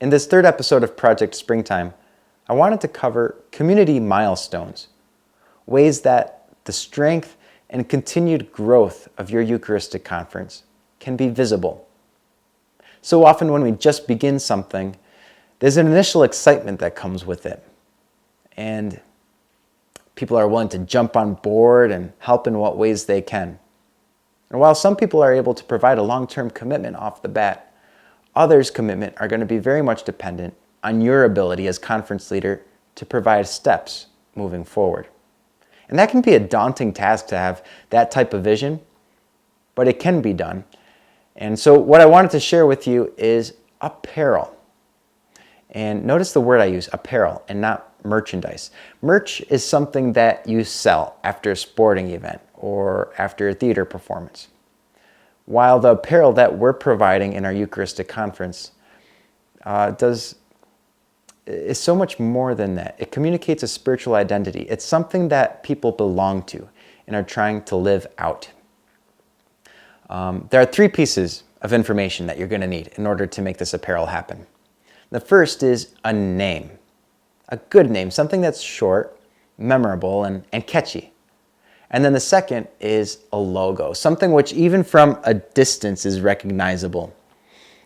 In this third episode of Project Springtime, I wanted to cover community milestones, ways that the strength and continued growth of your Eucharistic conference can be visible. So often when we just begin something, there's an initial excitement that comes with it. And people are willing to jump on board and help in what ways they can. And while some people are able to provide a long-term commitment off the bat, others' commitment are going to be very much dependent on your ability as conference leader to provide steps moving forward. And that can be a daunting task to have that type of vision, but it can be done. And so what I wanted to share with you is apparel. And notice the word I use, apparel, and not merchandise. Merch is something that you sell after a sporting event or after a theater performance. While the apparel that we're providing in our Eucharistic conference is so much more than that. It communicates a spiritual identity. It's something that people belong to and are trying to live out. There are three pieces of information that you're going to need in order to make this apparel happen. The first is a name, a good name, something that's short, memorable, and catchy. And then the second is a logo, something which even from a distance is recognizable.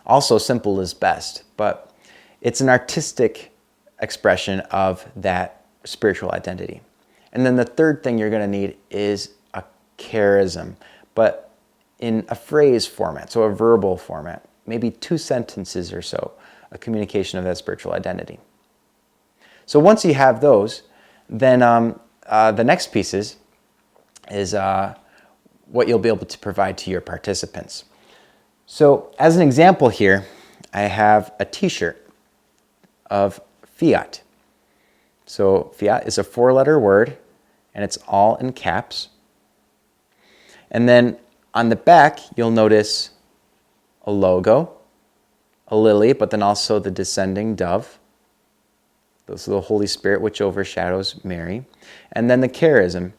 Also, simple is best, but it's an artistic expression of that spiritual identity. And then the third thing you're going to need is a charism, but in a phrase format, so a verbal format, maybe 2 sentences or so, a communication of that spiritual identity. So once you have those, then the next pieces is what you'll be able to provide to your participants. So as an example here, I have a t-shirt of fiat. So fiat is a 4-letter word, and it's all in caps. And then on the back, you'll notice a logo, a lily, but then also the descending dove. This is the Holy Spirit, which overshadows Mary. And then the charism.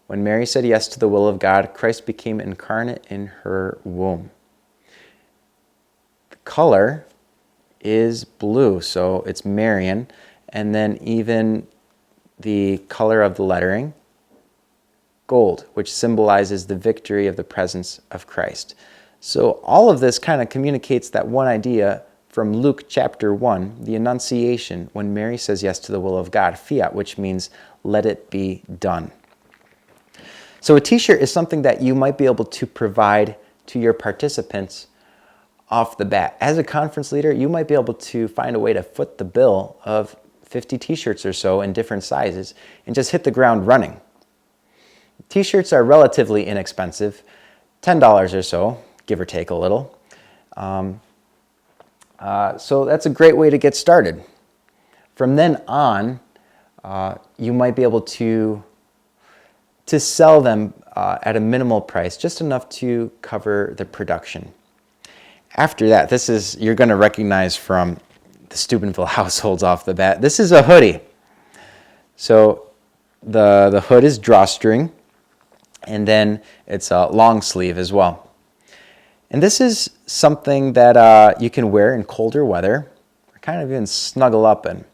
When Mary said yes to the will of God, Christ became incarnate in her womb. The color is blue, so it's Marian. And then even the color of the lettering, gold, which symbolizes the victory of the presence of Christ. So all of this kind of communicates that one idea from Luke chapter 1, the Annunciation, when Mary says yes to the will of God, fiat, which means let it be done. So a t-shirt is something that you might be able to provide to your participants off the bat. As a conference leader, you might be able to find a way to foot the bill of 50 t-shirts or so in different sizes and just hit the ground running. T-shirts are relatively inexpensive, $10 or so, give or take a little. So that's a great way to get started. From then on, you might be able to sell them at a minimal price, just enough to cover the production. After that, you're going to recognize from the Steubenville households off the bat, this is a hoodie. So the hood is drawstring, and then it's a long sleeve as well. And this is something that you can wear in colder weather, or kind of even snuggle up in.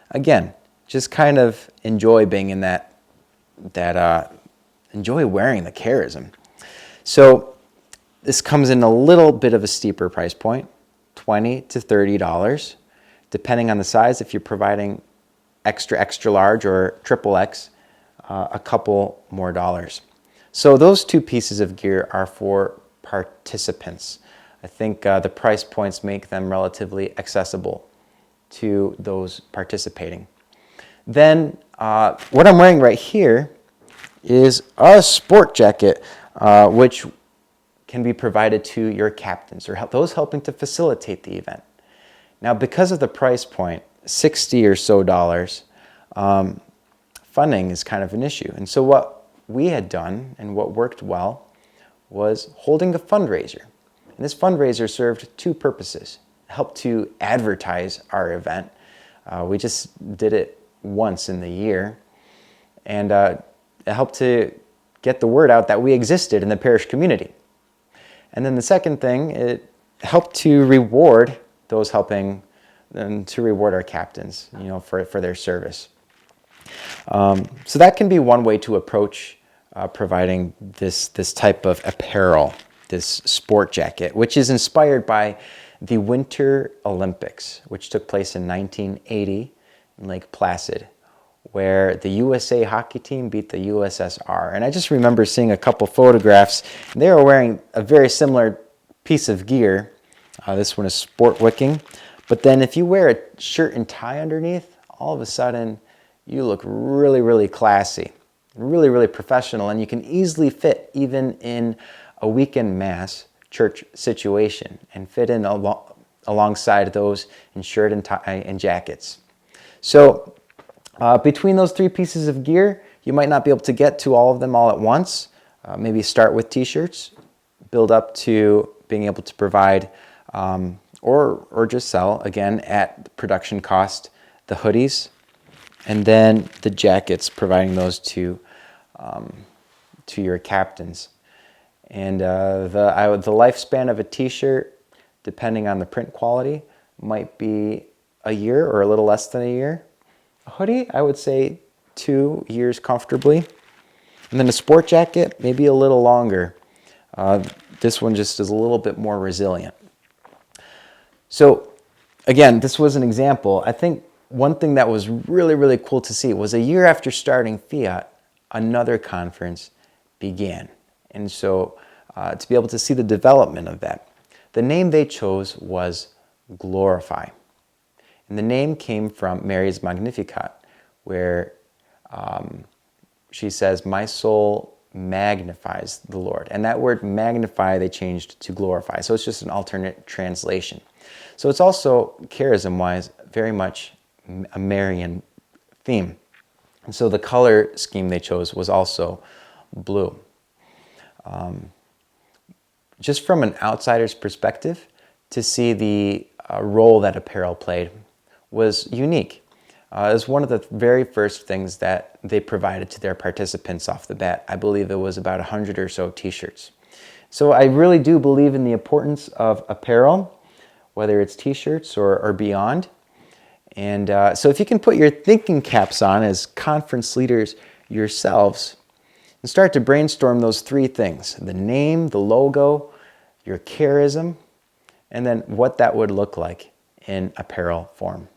Again, just kind of enjoy being in enjoy wearing the charism. So this comes in a little bit of a steeper price point, $20 to $30, depending on the size. If you're providing extra large or XXX, a couple more dollars. So those two pieces of gear are for participants. I think the price points make them relatively accessible to those participating. Then what I'm wearing right here is a sport jacket, which can be provided to your captains or those helping to facilitate the event. Now, because of the price point, $60 or so, funding is kind of an issue. And so what we had done and what worked well was holding a fundraiser. And this fundraiser served 2 purposes. It helped to advertise our event. We just did it once in the year. And it helped to get the word out that we existed in the parish community. And then the second thing, it helped to reward those helping and to reward our captains, for their service. So that can be one way to approach providing this type of apparel, this sport jacket, which is inspired by the Winter Olympics, which took place in 1980 in Lake Placid, where the USA hockey team beat the USSR. And I just remember seeing a couple photographs. They were wearing a very similar piece of gear. This one is sport wicking. But then if you wear a shirt and tie underneath, all of a sudden you look really, really classy, really, really professional, and you can easily fit even in a weekend mass church situation and fit in alongside those in shirt and tie and jackets. So between those three pieces of gear, you might not be able to get to all of them all at once. Maybe start with t-shirts, build up to being able to provide or just sell, again, at production cost, the hoodies, and then the jackets, providing those to your captains. And the lifespan of a t-shirt, depending on the print quality, might be a year or a little less than a year. A hoodie, I would say 2 years comfortably. And then a sport jacket, maybe a little longer. This one just is a little bit more resilient. So again, this was an example. I think one thing that was really, really cool to see was a year after starting Fiat, another conference began. And so to be able to see the development of that, the name they chose was Glorify. And the name came from Mary's Magnificat, where she says, "My soul magnifies the Lord." And that word magnify, they changed to glorify. So it's just an alternate translation. So it's also, charism-wise, very much a Marian theme. And so the color scheme they chose was also blue. Just from an outsider's perspective, to see the role that apparel played was unique. It was one of the very first things that they provided to their participants off the bat. I believe it was about 100 or so t-shirts. So I really do believe in the importance of apparel, whether it's t-shirts or beyond. And so if you can put your thinking caps on as conference leaders yourselves and start to brainstorm those three things: the name, the logo, your charism, and then what that would look like in apparel form.